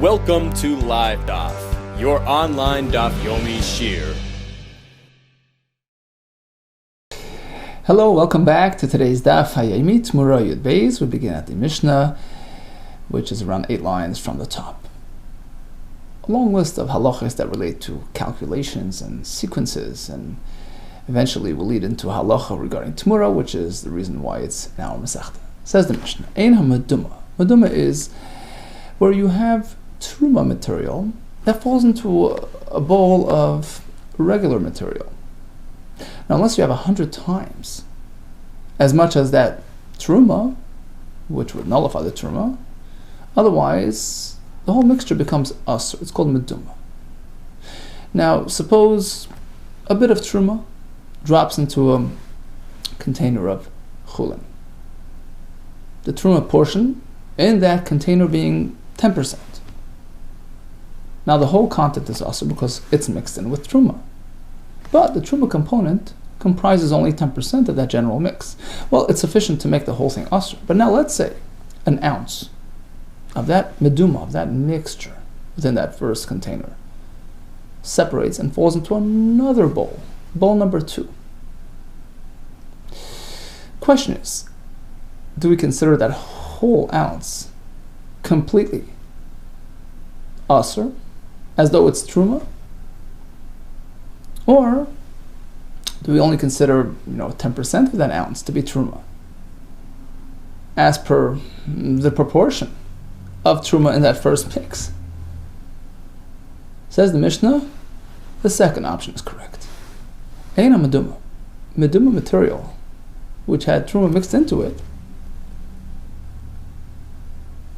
Welcome to LiveDaf, your online Daf Yomi Shir. Hello, welcome back to today's Daf Hayomi TEMURAH Yud Beis. We begin at the Mishnah, which is around 8 lines from the top. A long list of halachas that relate to calculations and sequences, and eventually will lead into a halacha regarding TEMURAH, which is the reason why it's in our Masechta. Says the Mishnah, Ein ha-meduma. Meduma is where you have truma material that falls into a bowl of regular material. Now, unless you have 100 times as much as that truma, which would nullify the truma, otherwise the whole mixture becomes asr. It's called meduma. Now, suppose a bit of truma drops into a container of chulin. The truma portion in that container being 10%. Now the whole content is asr because it's mixed in with truma. But the truma component comprises only 10% of that general mix. Well, it's sufficient to make the whole thing asr. But now let's say an ounce of that meduma, of that mixture within that first container, separates and falls into another bowl number 2. Question is, do we consider that whole ounce completely asr, as though it's truma? Or do we only consider 10% of that ounce to be truma, as per the proportion of truma in that first mix? Says the Mishnah, the second option is correct. Ein ha-meduma. Meduma material, which had truma mixed into it,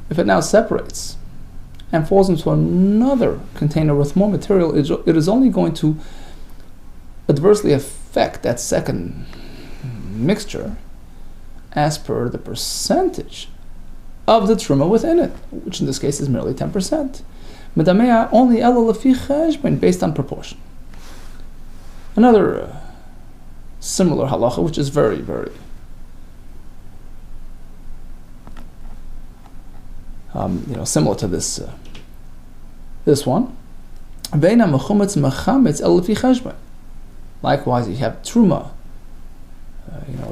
if it now separates and falls into another container with more material, it is only going to adversely affect that second mixture as per the percentage of the truma within it, which in this case is merely 10%. Medamea only ela lefi cheshbon, based on proportion. Another similar halacha, which is very, very similar to this one. Likewise, you have truma,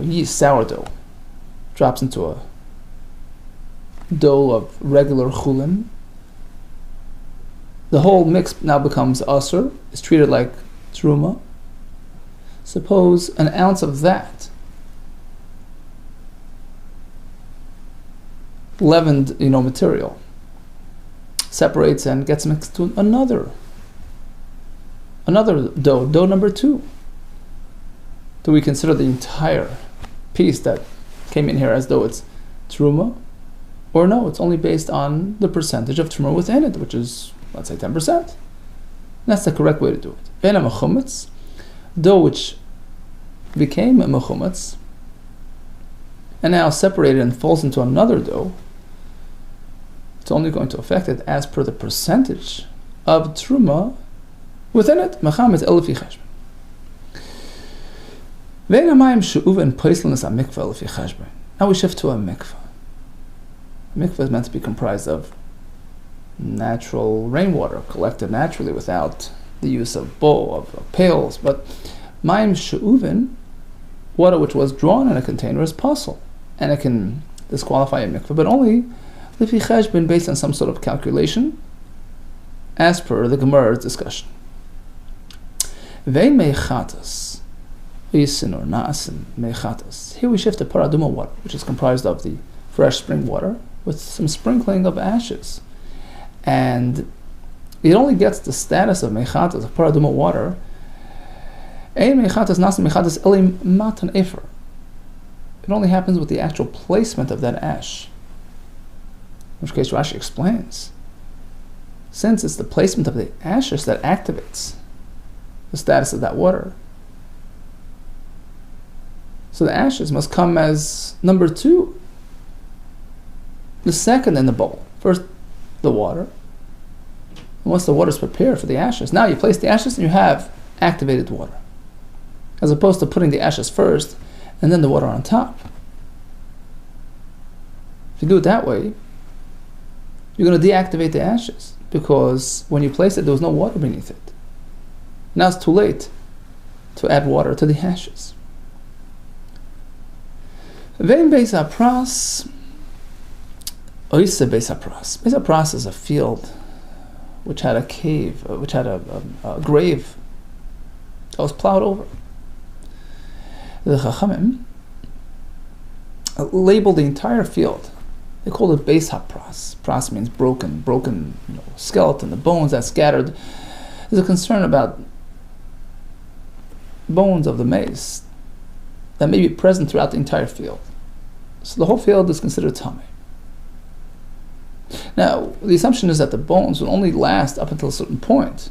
yeast, sourdough, drops into a dough of regular chulin. The whole mix now becomes asr, is treated like truma. Suppose an ounce of that leavened material separates and gets mixed to another dough number 2. Do we consider the entire piece that came in here as though it's truma? Or no, it's only based on the percentage of truma within it, which is, let's say, 10%. That's the correct way to do it. Vena mechumetz, dough which became a mechumetz and now separated and falls into another dough, it's only going to affect it as per the percentage of truma within it. Mechametz elefi cheshbon. Now we shift to a mikveh. A mikveh is meant to be comprised of natural rainwater collected naturally without the use of bowl, of pails. But mayim she'uven, water which was drawn in a container, is possible, and it can disqualify a mikveh, but only lefi cheshbon, based on some sort of calculation, as per the Gemara's discussion. Vein mechatas. Here we shift to paraduma water, which is comprised of the fresh spring water with some sprinkling of ashes. And it only gets the status of mechatas, of paraduma water. It only happens with the actual placement of that ash. In which case Rashi explains, since it's the placement of the ashes that activates the status of that water, so the ashes must come as number 2, the second in the bowl. First, the water. And once the water is prepared for the ashes, now you place the ashes and you have activated water, as opposed to putting the ashes first and then the water on top. If you do it that way, you're going to deactivate the ashes. because when you place it, there was no water beneath it. Now it's too late to add water to the ashes. Vein Beis HaPras, Oise Beis HaPras. Beis HaPras is a field which had a cave, which had a grave that was plowed over. The Chachamim labeled the entire field. They called it Beis HaPras. Pras means broken, skeleton, the bones that scattered. There's a concern about bones of the mace that may be present throughout the entire field. So the whole field is considered tamei. Now, the assumption is that the bones will only last up until a certain point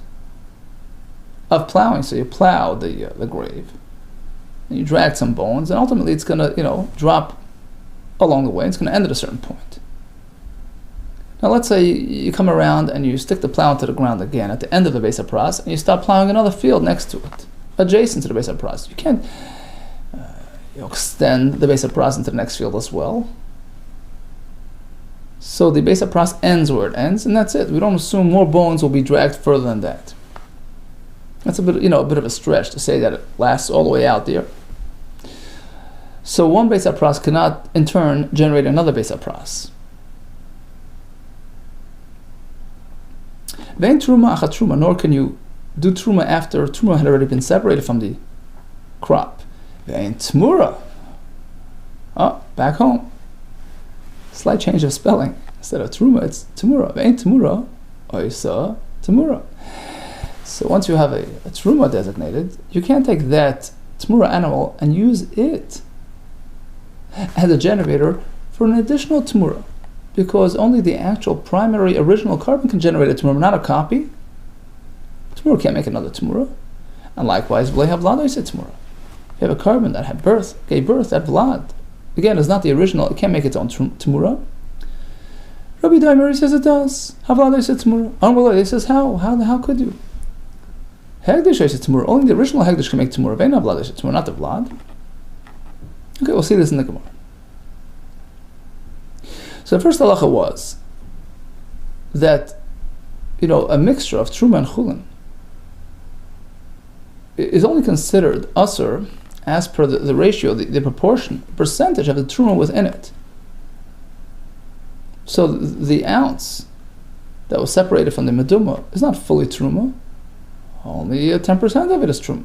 of plowing. So you plow the grave, and you drag some bones, and ultimately it's going to, drop along the way. It's going to end at a certain point. Now, let's say you come around and you stick the plow into the ground again at the end of the Beis HaPras, and you start plowing another field next to it, adjacent to the Beis HaPras. You can't extend the Beis HaPras into the next field as well. So the Beis HaPras ends where it ends, and that's it. We don't assume more bones will be dragged further than that. That's a bit of a stretch to say that it lasts all the way out there. So one Beis HaPras cannot, in turn, generate another Beis HaPras. Vein truma achat truma, nor can you do truma after truma had already been separated from the crop. Vein TEMURAH. Back home. Slight change of spelling. Instead of truma, it's TEMURAH. Vein TEMURAH, oisa TEMURAH. So once you have a truma designated, you can't take that TEMURAH animal and use it as a generator for an additional TEMURAH, because only the actual primary original carbon can generate a TEMURAH, not a copy. TEMURAH can't make another TEMURAH. And likewise, v'lo havlad oiseh TEMURAH. If you have a carbon that gave birth, that vlad, again, is not the original, it can't make its own TEMURAH. Rabbi Daimeri says it does. Havlad oiseh TEMURAH. Amrullah says, how could you? Hegdish oiseh TEMURAH. Only the original Hegdish can make TEMURAH. Vein havlad oiseh TEMURAH, not the vlad. Okay, we'll see this in the Gemara. So the first halacha was that, a mixture of truma and chulin is only considered asur as per the ratio, the proportion, percentage of the truma within it. So the ounce that was separated from the meduma is not fully truma, only 10% of it is truma.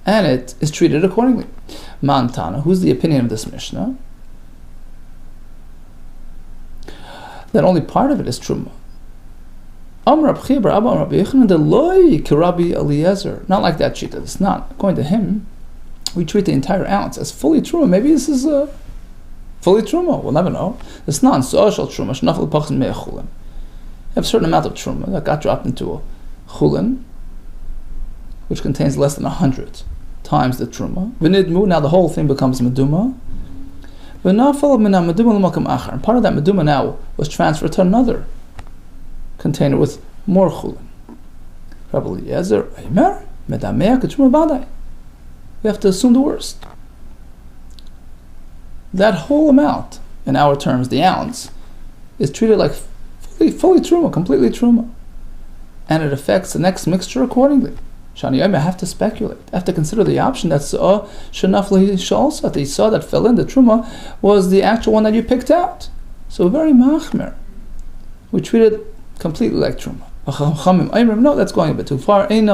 And it is treated accordingly. Mantana, who's the opinion of this Mishnah? That only part of it is truma. Not like that shita. It's not. According to him, we treat the entire ounce as fully truma. Maybe this is fully truma. We'll never know. It's non-social truma. You have a certain amount of truma that got dropped into a chulin, which contains less than 100 times the truma. V'nidmu, now the whole thing becomes meduma. And part of that meduma now was transferred to another container with more chulin. We have to assume the worst. That whole amount, in our terms, the ounce, is treated like fully truma, completely truma. And it affects the next mixture accordingly. Shani I have to speculate. I have to consider the option that shenafli shalsa, that he saw that fell in, the truma, was the actual one that you picked out. So very machmer. We treat it completely like truma. No, that's going a bit too far. Could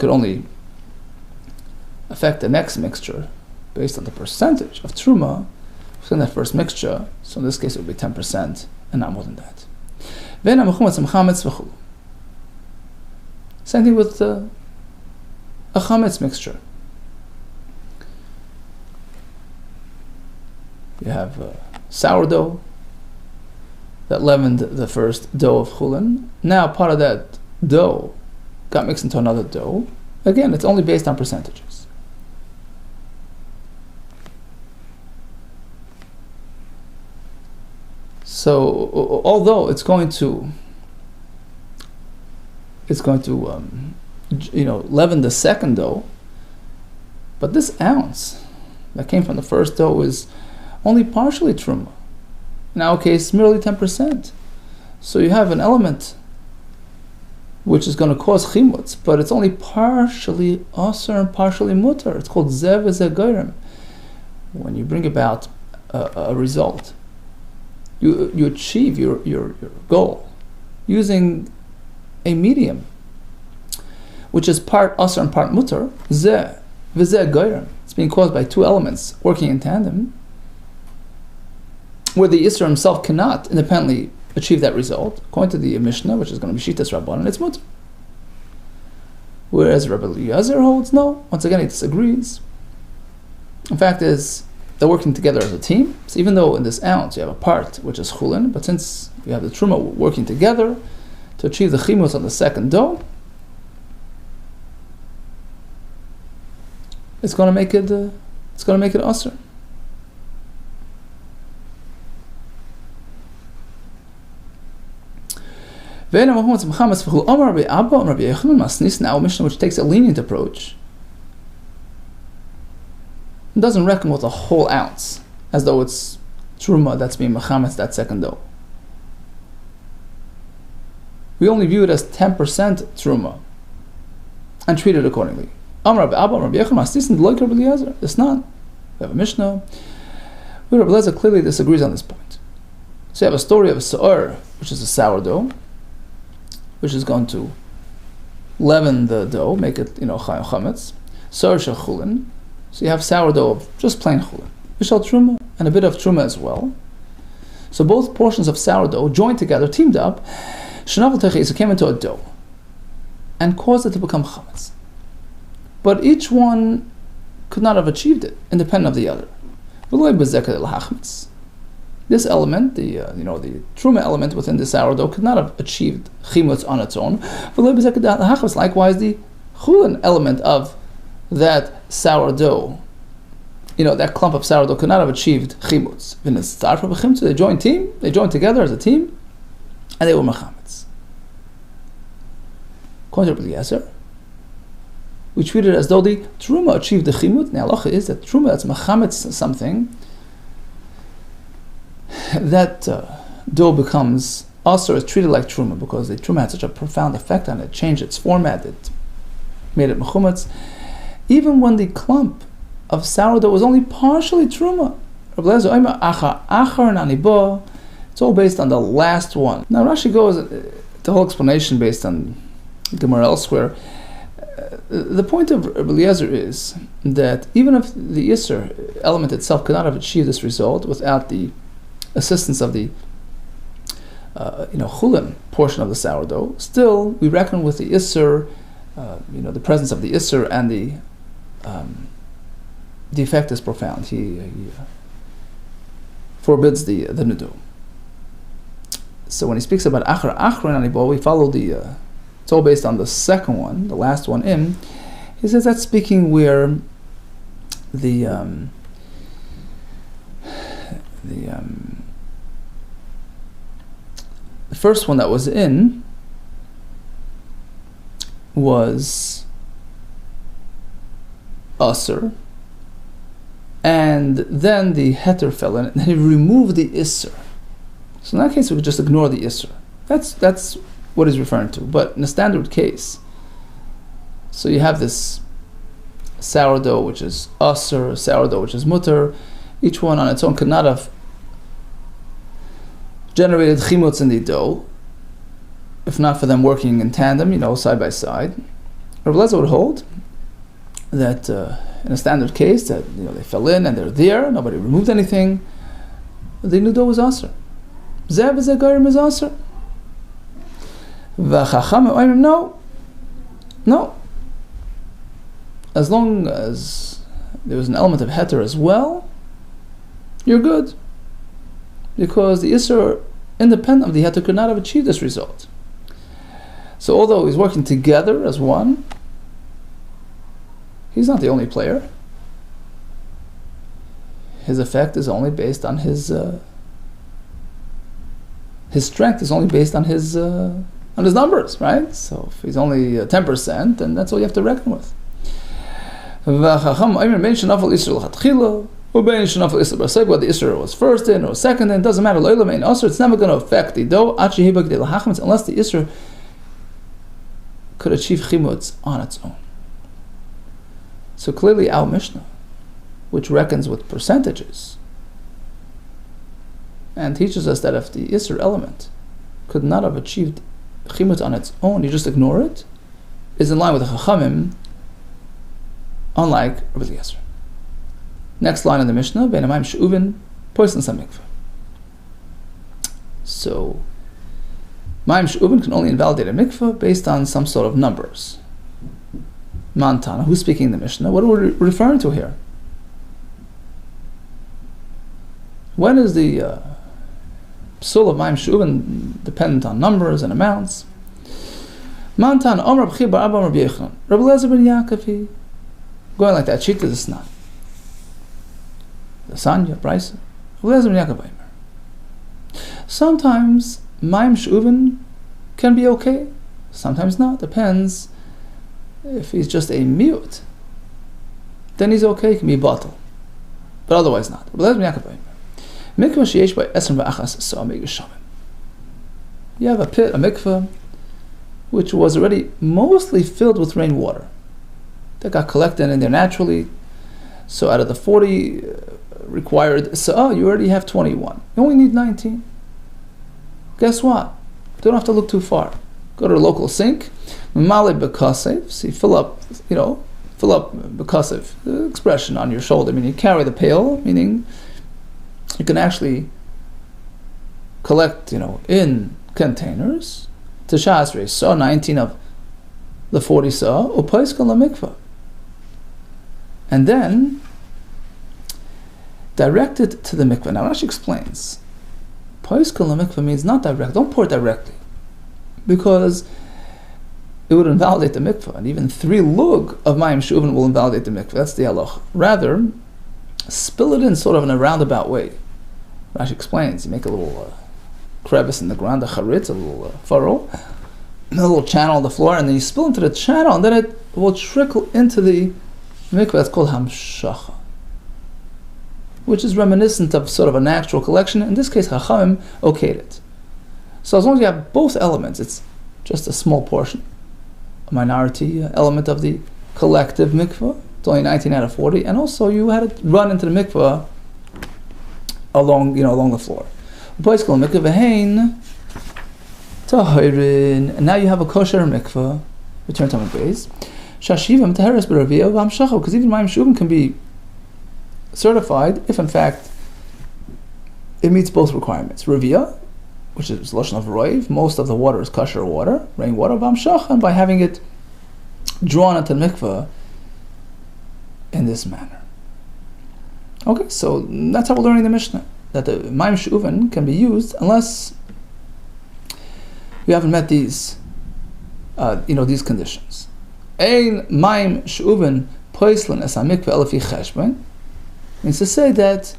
only affect the next mixture based on the percentage of truma within that first mixture. So in this case, it would be 10% and not more than that. Same thing with a chametz mixture. You have sourdough that leavened the first dough of chulin. Now part of that dough got mixed into another dough. Again, it's only based on percentages. So although it's going to leaven the second dough, but this ounce that came from the first dough is only partially truma. In our case, merely 10%. So you have an element which is going to cause chimutz, but it's only partially asur and partially mutar. It's called zev v'zeh. When you bring about a result, you achieve your goal using a medium, which is part asur and part mutar. Zev v'zeh. It's being caused by two elements working in tandem, where the Isser himself cannot independently achieve that result. According to the Mishnah, which is going to be Shitas Rabbanan, it's mutar. Whereas Rabbi Eliezer holds no. Once again, he disagrees. In fact, they're working together as a team. So even though in this ounce you have a part which is chulin, but since you have the truma working together to achieve the chimutz on the second dough, it's going to make it asur. Now, a Mishnah which takes a lenient approach and doesn't reckon with a whole ounce, as though it's truma that's being mechametz that second dough. We only view it as 10% truma and treat it accordingly. It's not. We have a Mishnah where Rabbi Eliezer clearly disagrees on this point. So you have a story of a sa'ur, which is a sourdough, which is going to leaven the dough, make it, chametz. Sa'ur shel chulin. So you have sourdough of just plain chulin. V'shel truma, and a bit of truma as well. So both portions of sourdough joined together, teamed up, shenavel teches, came into a dough, and caused it to become chametz. But each one could not have achieved it, independent of the other. This element, the truma element within the sourdough, could not have achieved chimutz on its own. Likewise, the chulin element of that sourdough, that clump of sourdough, could not have achieved chimutz. They joined together as a team, and they were mechametz. According to Rabbi Eliezer, we treat it as though the truma achieved the chimutz. The halacha is that truma that's mechametz something, that dough becomes asur, is treated like truma, because the truma had such a profound effect on it, changed its format, it made it mechumetz. Even when the clump of sourdough was only partially truma. It's all based on the last one. Now Rashi goes, the whole explanation based on Gemara elsewhere. The point of Rabbi Eliezer is that even if the Isser element itself could not have achieved this result without the assistance of the chulin portion of the sourdough, still we reckon with the Isser, the presence of the Isser, and the effect is profound. He forbids the nudu. So when he speaks about achar anibo, we follow it's all based on the second one, the last one in. He says that's speaking where the first one that was in was asur, and then the heter fell in, and he removed the isser. So in that case, we could just ignore the isser. That's what he's referring to. But in a standard case, so you have this sourdough which is asur, sourdough which is mutar. Each one on its own could not have generated chimutz in the dough, if not for them working in tandem, side by side. Rabbi Eliezer would hold that in a standard case, that they fell in and they're there, nobody removed anything, the new dough was asur. Zev v'zeh goyim is asur. V'chacham no. As long as there was an element of heter as well, you're good. Because the Isser, independent of the heter, could not have achieved this result. So although he's working together as one, he's not the only player. His effect is only based on his strength is only based on his numbers, right? So if he's only 10%, then that's all you have to reckon with. Whether the Isra was first in or second in, doesn't matter. It's never going to affect the dough unless the Isra could achieve chimutz on its own. So clearly our Mishnah, which reckons with percentages, and teaches us that if the Isra element could not have achieved chimutz on its own, you just ignore it, is in line with the Chachamim, unlike Rabbi Eliezer. Next line in the Mishnah, Ben Amayim She'uvin, Poison Samikva. So, Mayim She'uvin can only invalidate a mikveh based on some sort of numbers. Mantana, who's speaking the Mishnah? What are we referring to here? When is the psul of Mayim She'uvin dependent on numbers and amounts? Mantana, Omer B'chi Bar Abba Rabbi Yochanan, Rabbi Eliezer ben Yaakov, going like that, Shita is not. The Sanya, Bryce, Rabbi Eliezer ben Yaakov. Sometimes Mayim She'uvin can be okay, sometimes not. Depends if he's just a mute. Then he's okay, he can be bottle, but otherwise not. Rabbi Eliezer ben Yaakov. Mikvah sheyesh by esrim v'achas sa'amei geshamim. You have a pit, a mikvah, which was already mostly filled with rainwater that got collected in there naturally. So out of the 40 required sa'ah, you already have 21. You only need 19. Guess what? Don't have to look too far. Go to a local sink, male bekasev, see, fill up bekasev, the expression on your shoulder, meaning you carry the pail, meaning you can actually collect, in containers. Tashasri, saw 19 of the 40 saw, upaiskal la mikvah. And then direct it to the mikvah. Now Rashi explains, paiskal la mikvah means not direct, don't pour it directly, because it would invalidate the mikvah, and even 3 lug of Mayim She'uvin will invalidate the mikvah. That's the halach. Rather, spill it in sort of in a roundabout way. Rashi explains, you make a little crevice in the ground, a charitz, a little furrow, a little channel on the floor, and then you spill into the channel, and then it will trickle into the mikveh. That's called hamshacha, which is reminiscent of sort of a natural collection. In this case, Chachamim okayed it. So as long as you have both elements, it's just a small portion, a minority element of the collective mikveh. It's only 19 out of 40, and also you had it run into the mikveh along the floor. And now you have a kosher mikveh. Return to my base. Because even Mayim She'uvin can be certified if in fact it meets both requirements. Revia, which is lashon of roiv, most of the water is kosher water, rainwater, v'amshacha, and by having it drawn into the mikveh in this manner. Okay, so that's how we're learning the Mishnah, that the Mayim She'uvin can be used unless you haven't met these conditions. Ein Mayim She'uvin poislan es hamikveh elefi cheshbon means to say that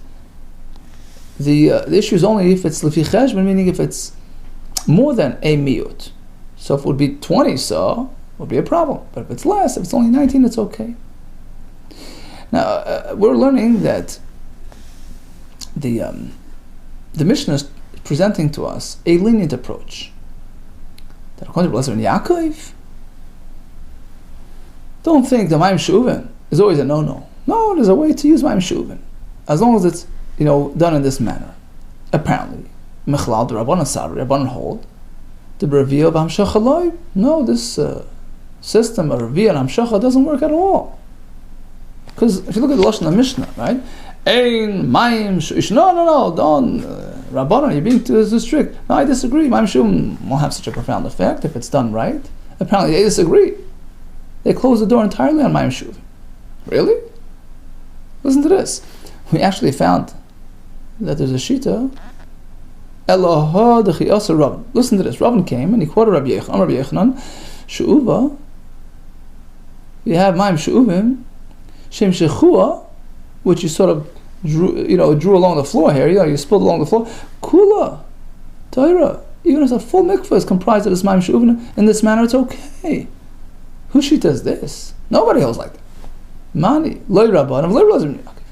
the issue is only if it's lefi cheshbon, meaning if it's more than a miyut. So if it would be 20 saw, it would be a problem. But if it's less, if it's only 19, it's okay. Now we're learning that the Mishnah is presenting to us a lenient approach. That according to Eliezer ben Yaakov, don't think the Mayim She'uvin is always a no-no. No, there's a way to use Mayim She'uvin, as long as it's done in this manner. Apparently, Mechlal the Rabbanan Sari, Rabbanan hold the Revia of Hamshacha Loi. No, this system of Revia and Hamshacha doesn't work at all. Because if you look at the lashon of the Mishnah, right? Ein Mayim She'uvin. No, don't. Rabbanan, you're being too strict. No, I disagree. Mayim She'uvin won't have such a profound effect if it's done right. Apparently, they disagree. They close the door entirely on Mayim She'uvin. Really? Listen to this. We actually found that there's a shita. Eloha d'chiyasa Rabban. Listen to this. Rabban came and he quoted Rabbi Yochanan. She'uva. You have Mayim She'uvin. Shem Shechua, which you sort of drew along the floor here. You spilled along the floor. Kula. Torah. Even if a full mikveh is comprised of this Mayim She'uvin in this manner, it's okay. Who shita is this? Nobody else like that. Mani, loy Rabbanan, loy Eliezer ben Yaakov.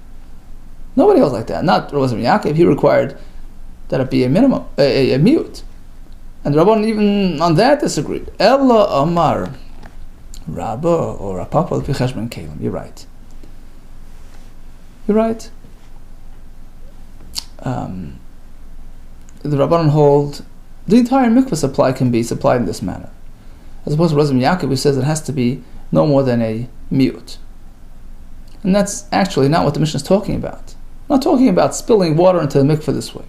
Nobody holds like that. Not Rabbi Yaakov. He required that it be a minimum, a miyut. And the Rabban even on that disagreed. Ella Amar Rabba or Rapapa l'pi cheshbon kelim. You're right. You're right. The Rabbanon hold the entire mikvah supply can be supplied in this manner, as opposed to Rabbi Yaakov, who says it has to be no more than a miyut. And that's actually not what the Mishnah is talking about. We're not talking about spilling water into the mikvah this way.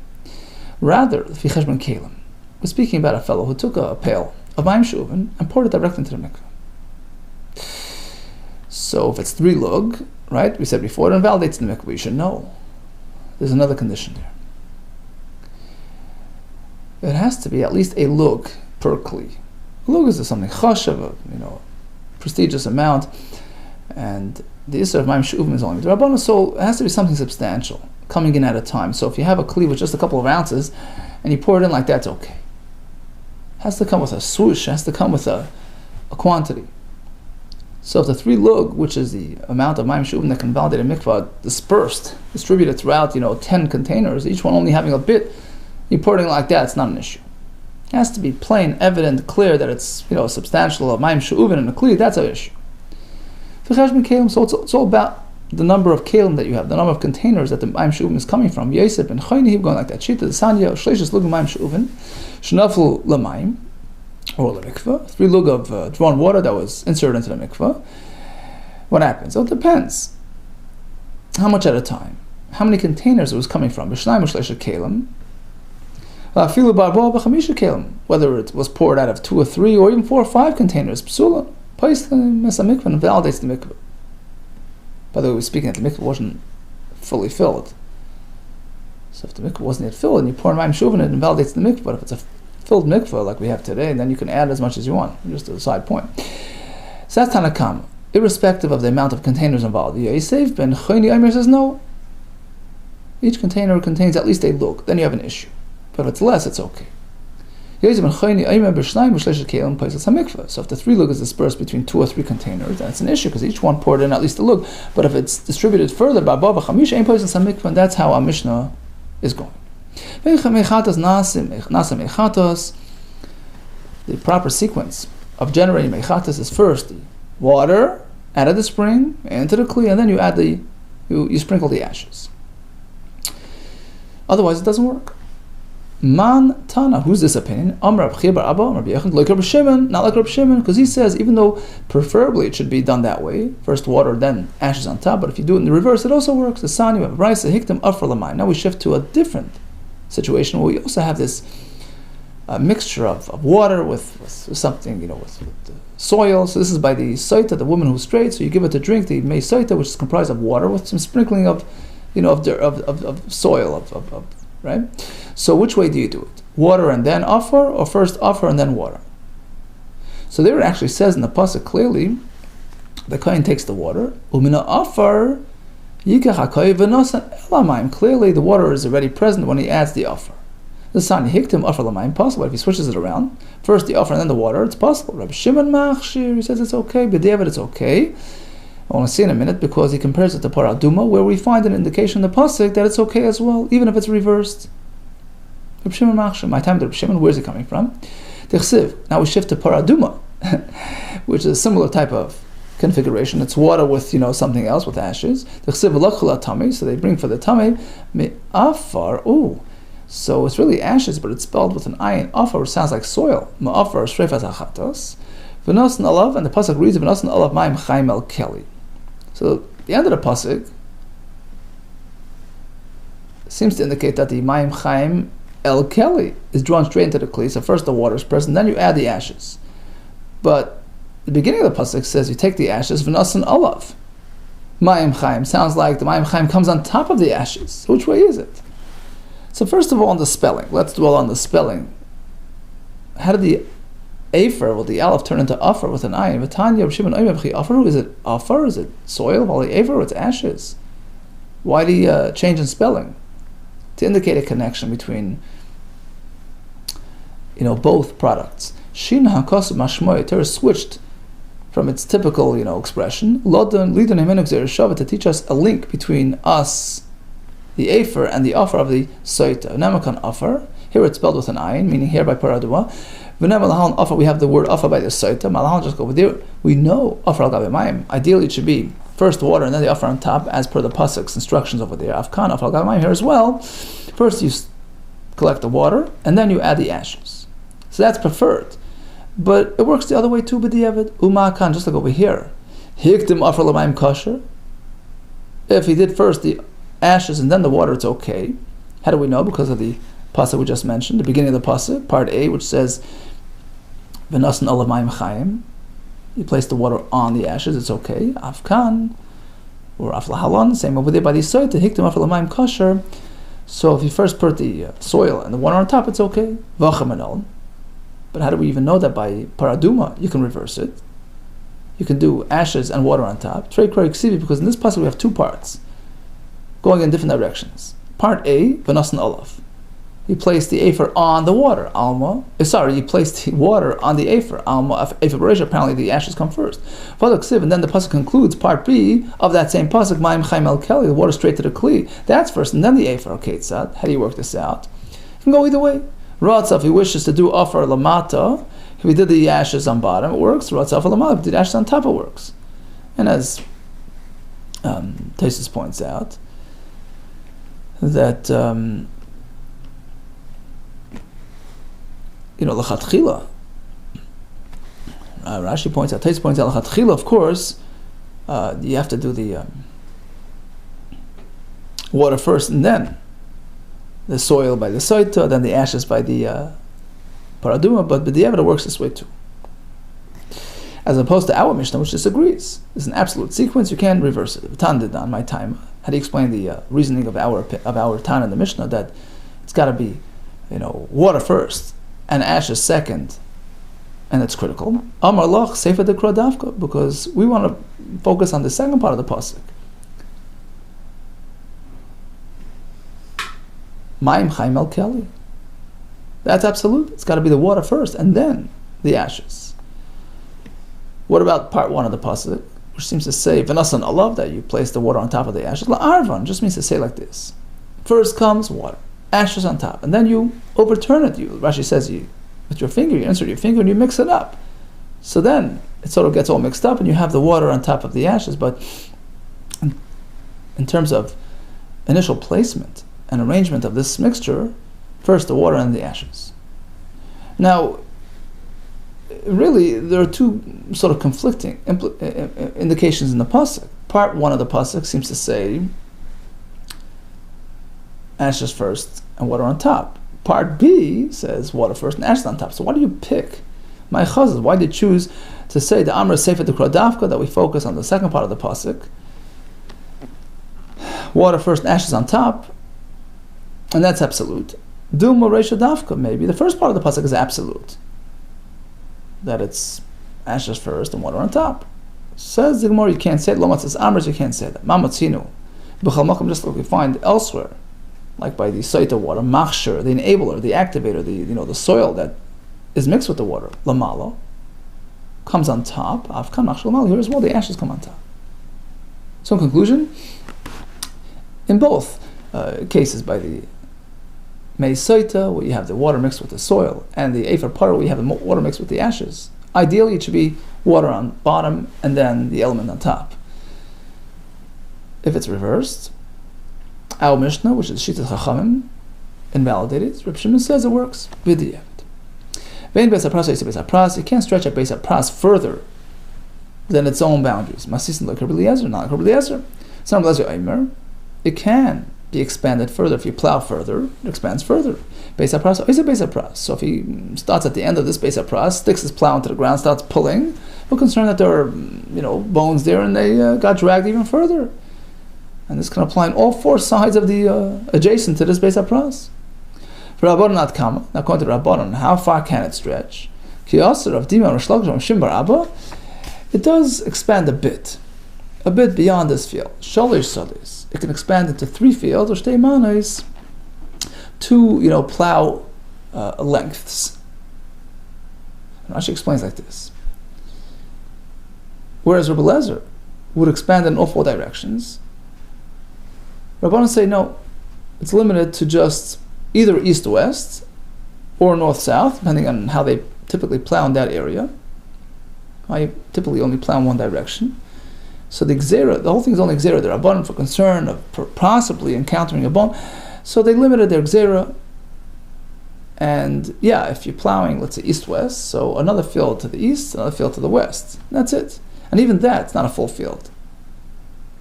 Rather, l'fi cheshbon kelim, we're speaking about a fellow who took a pail of mayim she'uven and poured it directly into the mikvah. So if it's 3 lug, right, we said before, it invalidates the mikvah. You should know. There's another condition there. It has to be at least a lug per kli. A lug is something chashav, prestigious amount, and the issur of mayim she'uven is only the Rabbanon, so it has to be something substantial, coming in at a time. So if you have a kli with just a couple of ounces, and you pour it in like that, it's okay. It has to come with a swoosh, it has to come with a quantity. So if the 3 lug, which is the amount of mayim she'uven that can validate a mikvah, distributed throughout 10 containers, each one only having a bit, you pour it in like that, it's not an issue. It has to be plain, evident, clear that it's substantial of mayim she'uven in a kli. That's an issue. So it's all about the number of kelim that you have, the number of containers that the mayim she'uven is coming from. Yosef and Chayni going like that. Shita the Sanya shleishes lug mayim she'uven shnaflu l'mayim or l'mikvah. 3 lug of drawn water that was inserted into the mikvah. What happens? Well, it depends. How much at a time? How many containers it was coming from? B'shnayim shleishes kelim. Whether it was poured out of 2 or 3 or even 4 or 5 containers, psula, place the mikvah and validates the mikvah. By the way, we're speaking that the mikvah wasn't fully filled. So if the mikvah wasn't yet filled and you pour mayim she'uven, it invalidates the mikvah. But if it's a filled mikvah like we have today, then you can add as much as you want. Just a side point. So that's Tanakama. Irrespective of the amount of containers involved. Yosef ben Chayni Omer says no. Each container contains at least a lug. Then you have an issue. But if it's less, it's okay. So if the 3 lug is dispersed between 2 or 3 containers, then it's an issue because each one poured in at least a lug. But if it's distributed further, and that's how our Mishnah is going. The proper sequence of generating mechatas is first the water out of the spring into the kli, and then you add you sprinkle the ashes. Otherwise, it doesn't work. Man Tana, who's this opinion? Amr Reb Chia bar Abba, Amr Reb Yechon, like Reb Shimon, not like Reb Shimon, because he says even though preferably it should be done that way, first water, then ashes on top, but if you do it in the reverse, it also works. The Sani, we have Raisa, Hiktam, Afar Lamai. Now we shift to a different situation where we also have this mixture of water with something, with soil. So this is by the soita, the woman who's straight. So you give it to drink the mei soita, which is comprised of water with some sprinkling of soil, right? So which way do you do it? Water and then offer, or first offer and then water? So there it actually says in the pasuk clearly, the kohen takes the water. Umina offer, yikach hakohen v'nosan elamayim. Clearly the water is already present when he adds the offer. The sani hiktim offer lamayim, possible. If he switches it around, first the offer and then the water, it's possible. Rabbi Shimon machshir, he says it's okay. B'diavad it's okay. I want to see in a minute because he compares it to paraduma, where we find an indication in the pasuk that it's okay as well, even if it's reversed. Reb Shimon Machshir, my time to Reb Shimon, where's it coming from? Tichsiv. Now we shift to paraduma, which is a similar type of configuration. It's water with something else with ashes. Tichsiv v'lachul tami, so they bring for the tami me'afar. Oh, so it's really ashes, but it's spelled with an ayin. Afar sounds like soil. Me'afar shrefas achatos. V'nosan alav, and the pasuk reads v'nosan alav ma'im chaim el keli. So the end of the pasuk seems to indicate that the ma'im chaim el keli is drawn straight into the kli. So first the water is present, then you add the ashes. But the beginning of the pasuk says you take the ashes v'nosan alav ma'im chaim. Sounds like the ma'im chaim comes on top of the ashes. So which way is it? So first of all, on the spelling, let's dwell on the spelling. How did the Afer, will the aleph turn into Afar with an ayin? V'tanya Shimon Oymebchi Afar. Is it Afar? Is it soil? While the Afer, it's ashes. Why the change in spelling? To indicate a connection between both products. Shin hakosub mashmoy. Torah switched from its typical expression. Lodon lidon himenu gzeir shava, to teach us a link between us the afer and the offer of the soita. Nemakan offer. Here it's spelled with an ayin, meaning here by paraduma. V'nemalahan offer, we have the word offer by the soita. Malahan just go over there. We know offer al gabe mayim. Ideally, it should be first the water and then the offer on top, as per the pasuk's instructions over there. Afkan offer al gabe mayim here as well. First you collect the water and then you add the ashes. So that's preferred. But it works the other way too, b'diavad. Umakan, just like over here. Hikdim offer l'mayim kosher. If he did first the ashes and then the water, it's okay. How do we know? Because of the pasuk we just mentioned, the beginning of the pasuk, part A, which says, "V'nasan olav mayim chayim." You place the water on the ashes, it's okay. Afkan or aflahalon, same over there by the soita. Hikdim offer l'mayim kosher. So if you first put the soil and the water on top, it's okay. V'chamanol. But how do we even know that by paraduma? You can reverse it. You can do ashes and water on top. Trei kroi ksivi, because in this pasuk we have two parts going in different directions. Part A, v'nasan olav. You place the afer on the water, alma. You place the water on the afer, alma. Afer b'reisha, apparently the ashes come first. And then the pasuk concludes part B of that same pasuk, ma'im chaim el keli, the water straight to the kli. That's first, and then the afer. Okay, tzad. How do you work this out? You can go either way. Ratza, if he wishes to do offer lamata, if he did the ashes on bottom, it works. Ratza offer lamata, if he did ashes on top, it works. And as Taisus points out, that l'chatchila. Rashi points out, Taisus points out, l'chatchila, of course, you have to do the water first and then the soil by the soita, then the ashes by the paraduma, but the Eved works this way too. As opposed to our Mishnah, which disagrees. It's an absolute sequence, you can't reverse it. Tan did on my time. How do you explain the reasoning of our Tan in the Mishnah, that it's got to be, water first and ashes second, and it's critical. Amar loch sefer de krodavka, because we want to focus on the second part of the pasuk. Ma'im chaim el keli. That's absolute. It's got to be the water first and then the ashes. What about part 1 of the pasuk, which seems to say v'nasan olav, that you place the water on top of the ashes? La'arvan just means to say like this: first comes water, ashes on top, and then you overturn it. Rashi says with your finger, you insert your finger and you mix it up. So then it sort of gets all mixed up, and you have the water on top of the ashes. But in terms of initial placement and arrangement of this mixture, first the water and the ashes. Now, really, there are two sort of conflicting indications in the pasuk. Part 1 of the pasuk seems to say ashes first and water on top. Part B says water first and ashes on top. So why do you pick? My chazal, why did you choose to say the Amr Sefer de Krodavka, that we focus on the second part of the pasuk? Water first and ashes on top, and that's absolute. Duma Reisha Davka, maybe the first part of the pasuk is absolute, that it's ashes first and water on top. Says the Gemara, you can't say it. Lomat says Amrs, you can't say that. Mamatzinu, b'chal makom, just like we find elsewhere, like by the soita water, machshir, the enabler, the activator, the soil that is mixed with the water, lamalo, comes on top. Afkan machshir lamalo, here as well, the ashes come on top. So in conclusion, in both cases, by the Mei Soita, where you have the water mixed with the soil, and the Efer Parah, where you have the water mixed with the ashes, ideally it should be water on bottom and then the element on top. If it's reversed, our Mishnah, which is Shitat Chachamim, invalidated. Reb Shimon says it works. V'diavad. Vein Beis HaPras Yisei Beis HaPras, you can't stretch a Beis HaPras further than its own boundaries. Masisin like Rabbi Eliezer, not like Rabbi Eliezer. Some Rabbi Eliezer Omer, it can be expanded further. If you plow further, it expands further. Beis HaPras is a Beis HaPras. So if he starts at the end of this Beis HaPras, sticks his plow into the ground, starts pulling, we're concerned that there are bones there and they got dragged even further. And this can apply on all 4 sides of the adjacent to this Beis HaPras. For Rabbanon not kama. Now according to Rabbanon, how far can it stretch? Ki Aser of Dima Rosh Lakish Shimbar Abba, it does expand a bit beyond this field. Shalish Sadis. It can expand into 3 fields, or shtei manos, 2 plow lengths. And Rashi explains like this. Whereas Rabbi Eliezer would expand in all 4 directions, Rabbanan say no. it's limited to just either east-west or north-south, depending on how they typically plow in that area. I typically only plow in one direction. So the whole thing is only gzera. They're abundant for concern of possibly encountering a bone. So they limited their gzera. And yeah, if you're plowing, let's say east-west, so another field to the east, another field to the west. That's it. And even that's not a full field.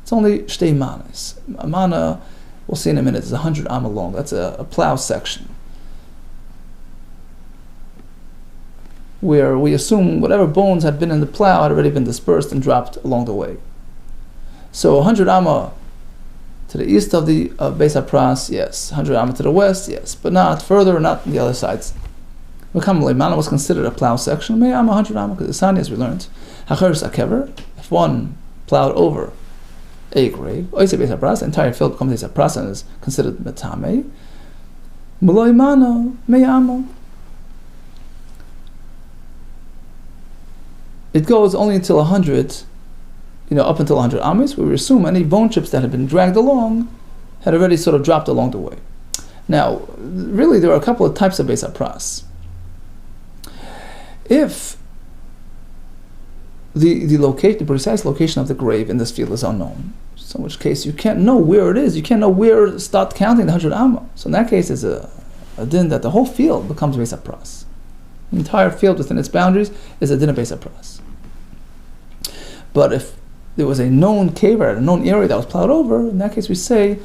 It's only shtei manas. A mana, we'll see in a minute, is 100 amma long. That's a plow section, where we assume whatever bones had been in the plow had already been dispersed and dropped along the way. So 100 amma to the east of the Beis HaPras, yes. 100 amma to the west, yes. But not further, not on the other sides. Mana was considered a plow section. May amma 100 amma, because the Sani, as we learned, Hacheres Akever, if one plowed over a grave, Beis HaPras, the entire field becomes Beis HaPras and is considered metame. Muloi mana, may amma. It goes only until 100, up until 100 amis, where we assume any bone chips that had been dragged along had already sort of dropped along the way. Now, really, there are a couple of types of Beis HaPras. If the precise location of the grave in this field is unknown, so in which case you can't know where it is, you can't know where to start counting the 100 amma. So in that case, it's a din that the whole field becomes Beis HaPras. The entire field within its boundaries is a din of Beis HaPras. But if there was a known kever, a known area that was plowed over, in that case we say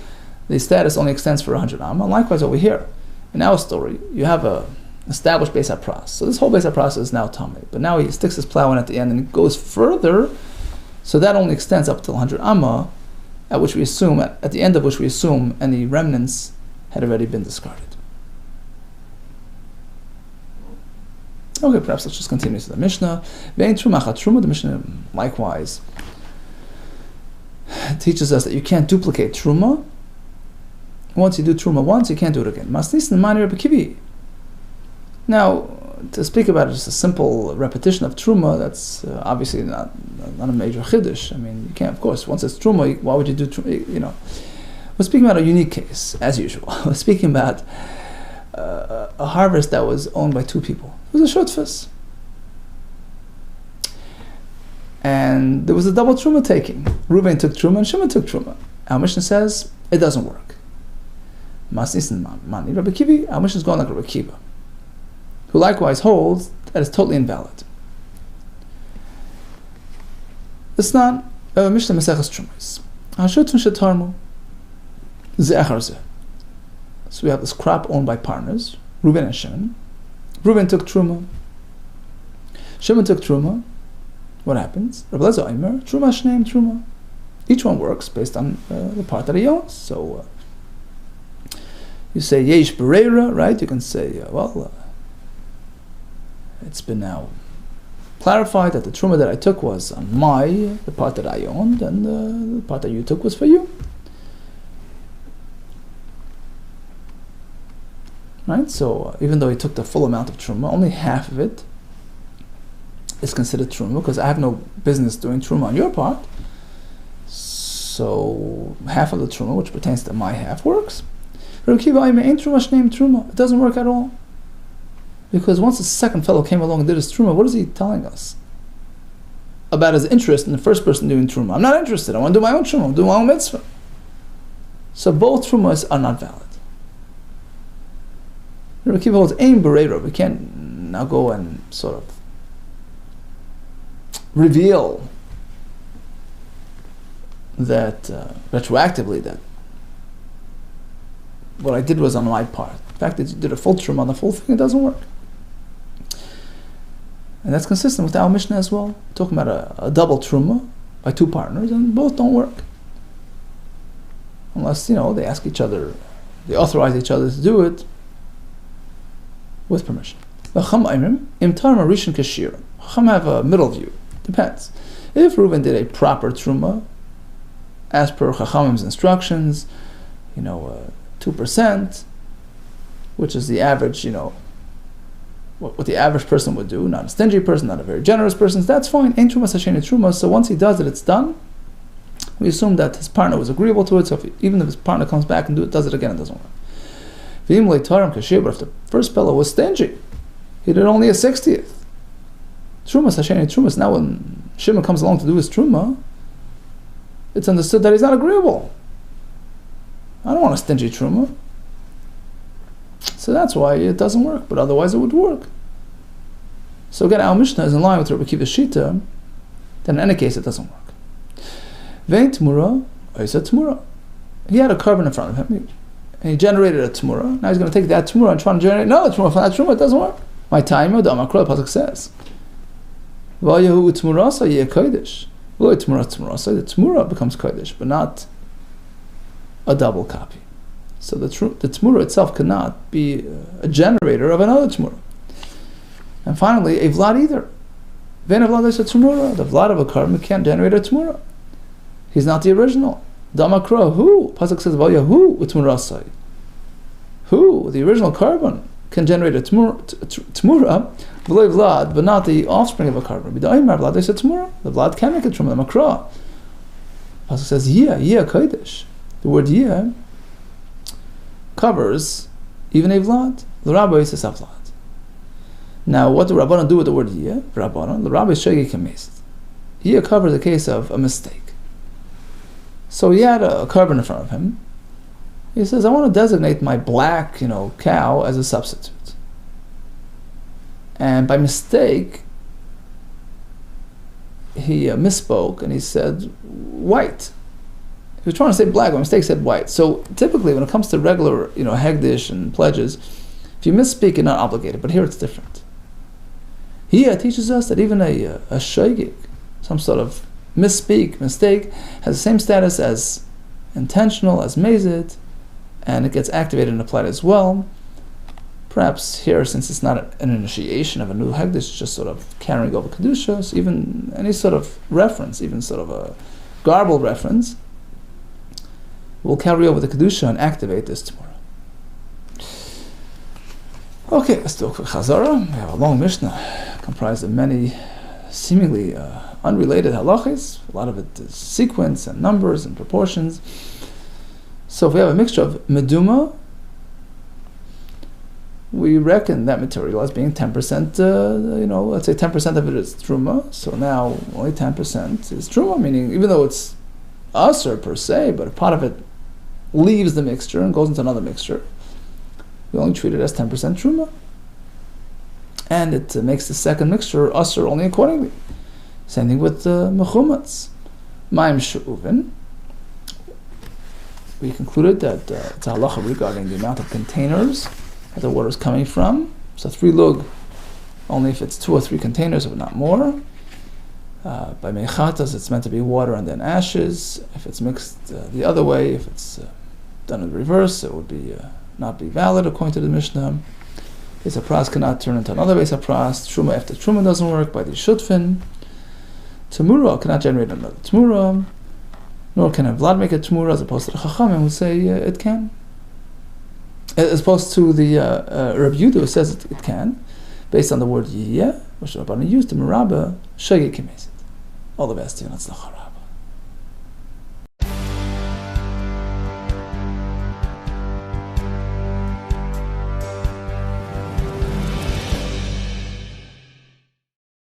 the status only extends for 100 amma. Likewise over here, in our story, you have a established Beis HaPras. So this whole Beis HaPras is now tamei. But now he sticks his plow in at the end and it goes further, so that only extends up to 100 amma, at which we assume, at the end of which we assume any remnants had already been discarded. Okay, perhaps let's just continue to the Mishnah. The Mishnah likewise teaches us that you can't duplicate truma. Once you do truma once, you can't do it again. Now, to speak about it, just a simple repetition of truma, that's obviously not a major chiddush. I mean, you can't, of course, once it's truma, why would you do truma? We're speaking about a unique case, as usual. We're speaking about a harvest that was owned by two people. It was a shutfus. And there was a double truma taking. Reuven took truma and Shimon took truma. Our Mishnah says it doesn't work. Rabbi Kivi, our Mishnah is going like Rabbi Kiva, who likewise holds that it's totally invalid. It's not Mishnah Maseches Trumas. Hashutun shetarmu ze'achar zeh. So we have this crop owned by partners, Reuven and Shimon. Reuven took truma. Shimon took truma. What happens? Rabbi Lezer Omer, truma shneim truma. Each one works based on the part that he owns. So you say yesh bereira, right? You can say, it's been now clarified that the truma that I took was on the part that I owned, and the part that you took was for you. Right? So even though he took the full amount of truma, only half of it is considered truma, because I have no business doing truma on your part. So half of the truma, which pertains to my half, works. It doesn't work at all. Because once the second fellow came along and did his truma, what is he telling us? About his interest in the first person doing truma. I'm not interested. I want to do my own truma. I want to do my own mitzvah. So both trumas are not valid. Rabbi Kiva holds aim berera. We can't now go and sort of reveal that retroactively that what I did was on my part. The fact that you did a full truma on the full thing, it doesn't work. And that's consistent with our Mishnah as well. We're talking about a double truma by two partners, and both don't work. Unless, they ask each other, they authorize each other to do it with permission. Chacham have a middle view. Depends. If Reuven did a proper truma, as per Chachamim's instructions, 2%, which is the average, what the average person would do, not a stingy person, not a very generous person, that's fine. Ain't truma sasheni truma. So once he does it, it's done. We assume that his partner was agreeable to it, so even if his partner comes back and does it again, it doesn't work. But if the first fellow was stingy, he did only a 60th. Trumas Hasheni Trumas. Now when Shimon comes along to do his Truma, it's understood that he's not agreeable. I don't want a stingy Truma. So that's why it doesn't work, but otherwise it would work. So again, our Mishnah is in line with Rabbi Akiva's Shita, then in any case it doesn't work. Vein TEMURAH, Oisa TEMURAH. He had a carbon in front of him, and he generated a TEMURAH. Now he's going to take that TEMURAH and try to generate another TEMURAH from that TEMURAH. It doesn't work. My time, the Pasuk says, V'yahu TEMURAH yeh kodesh. The TEMURAH becomes kodesh, but not a double copy. So the TEMURAH itself cannot be a generator of another TEMURAH. And finally, a vlad either. Vein a vlad is a TEMURAH. The vlad of a carbon can't generate a TEMURAH. He's not the original. Damakra, who? Pasuk says, V'yahu u'TEMURAH. Who? The original carbon can generate a TEMURAH, v'lo vlad, but not the offspring of a carbon. B'da'imar vlad is a TEMURAH. The vlad can make a TEMURAH. Damakra. Pasuk says, yeh kodesh. The word yeh covers even a vlad. The rabbi says a vlad. Now, what do Rabbanan do with the word yeh? Rabbanan, the rabbi shegi kamesit. Yeh covers the case of a mistake. So he had a carbon in front of him. He says, I want to designate my black, cow as a substitute. And by mistake, he misspoke and he said white. He was trying to say black, by mistake said white. So typically, when it comes to regular, hegdish and pledges, if you misspeak, you're not obligated. But here it's different. He teaches us that even a shogig, some sort of mistake, has the same status as intentional, as mazid, and it gets activated and applied as well. Perhaps here, since it's not an initiation of a new hegdish, it's just sort of carrying over kedusha, so even any sort of reference, even sort of a garbled reference, will carry over the kedusha and activate this tomorrow. Okay, let's do a quick chazara. We have a long Mishnah comprised of many seemingly unrelated halachas. A lot of it is sequence and numbers and proportions. So if we have a mixture of meduma, we reckon that material as being 10%, let's say 10% of it is truma. So now only 10% is truma, meaning even though it's asur per se, but a part of it leaves the mixture and goes into another mixture, we only treat it as 10% truma. And it makes the second mixture asur only accordingly. Same thing with mechumats. Maim she'uvin. We concluded that it's a halacha regarding the amount of containers that the water is coming from. So 3 lug, only if it's 2 or 3 containers, but not more. By mechatas, it's meant to be water and then ashes. If it's mixed the other way, if it's done in reverse, it would be not be valid according to the Mishnah. Beis HaPras cannot turn into another Beis HaPras. Truma after Truma doesn't work by the shutfin. TEMURAH cannot generate another TEMURAH. Nor can a vlad make a TEMURAH, as opposed to the Chachamim who say it can. As opposed to the Rabbi Yehuda who says it can, based on the word yeh, which Rabbanan used, the Merabah, shegi kemesit. All the best to you, and Hatzlacha.